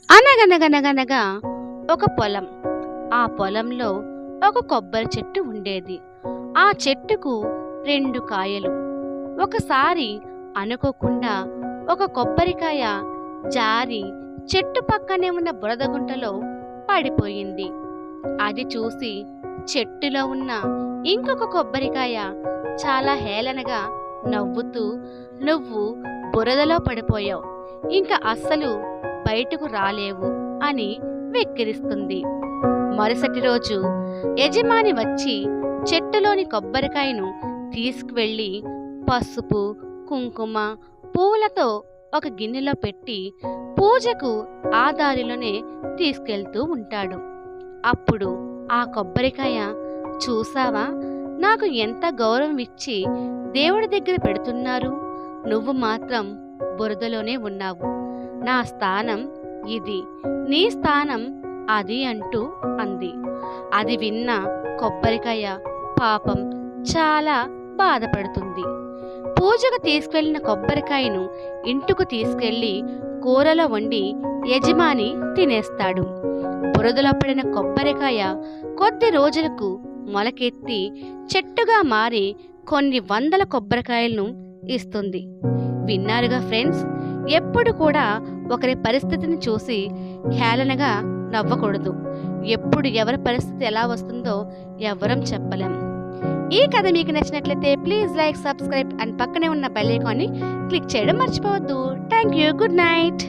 అనగనగనగనగా ఒక పొలం. ఆ పొలంలో ఒక కొబ్బరి చెట్టు ఉండేది. ఆ చెట్టుకు 2 కాయలు. ఒకసారి అనుకోకుండా ఒక కొబ్బరికాయ జారి చెట్టు పక్కనే ఉన్న బురదగుంటలో పడిపోయింది. అది చూసి చెట్టులో ఉన్న ఇంకొక కొబ్బరికాయ చాలా హేళనగా నవ్వుతూ, "నువ్వు బురదలో పడిపోయావు, ఇంకా అస్సలు బయటకు రాలేవు" అని వెక్కిరిస్తుంది. మరుసటి రోజు యజమాని వచ్చి చెట్టులోని కొబ్బరికాయను తీసుకువెళ్ళి పసుపు, కుంకుమ, పూలతో ఒక గిన్నెలో పెట్టి పూజకు ఆ దారిలోనే తీసుకెళ్తూ ఉంటాడు. అప్పుడు ఆ కొబ్బరికాయ, "చూసావా, నాకు ఎంత గౌరవం ఇచ్చి దేవుడి దగ్గర పెడుతున్నారు, నువ్వు మాత్రం బురదలోనే ఉన్నావు. నా స్థానం ఇది, నీ స్థానం అది" అంటూ అంది. అది విన్న కొబ్బరికాయ పాపం చాలా బాధపడుతుంది. పూజకు తీసుకెళ్లిన కొబ్బరికాయను ఇంటికి తీసుకెళ్లి కూరలో వండి యజమాని తినేస్తాడు. బురదలో పడిన కొబ్బరికాయ కొద్ది రోజులకు మొలకెత్తి చెట్టుగా మారి కొన్ని వందల కొబ్బరికాయలను ఇస్తుంది. విన్నారుగా ఫ్రెండ్స్, ఎప్పుడు కూడా ఒకరి పరిస్థితిని చూసి హేళనగా నవ్వకూడదు. ఎప్పుడు ఎవరి పరిస్థితి ఎలా వస్తుందో ఎవ్వరం చెప్పలేం. ఈ కథ మీకు నచ్చినట్లయితే ప్లీజ్ లైక్, సబ్స్క్రైబ్ అండ్ పక్కనే ఉన్న బెల్ ఐకాన్ని క్లిక్ చేయడం మర్చిపోవద్దు. Thank you. Good night.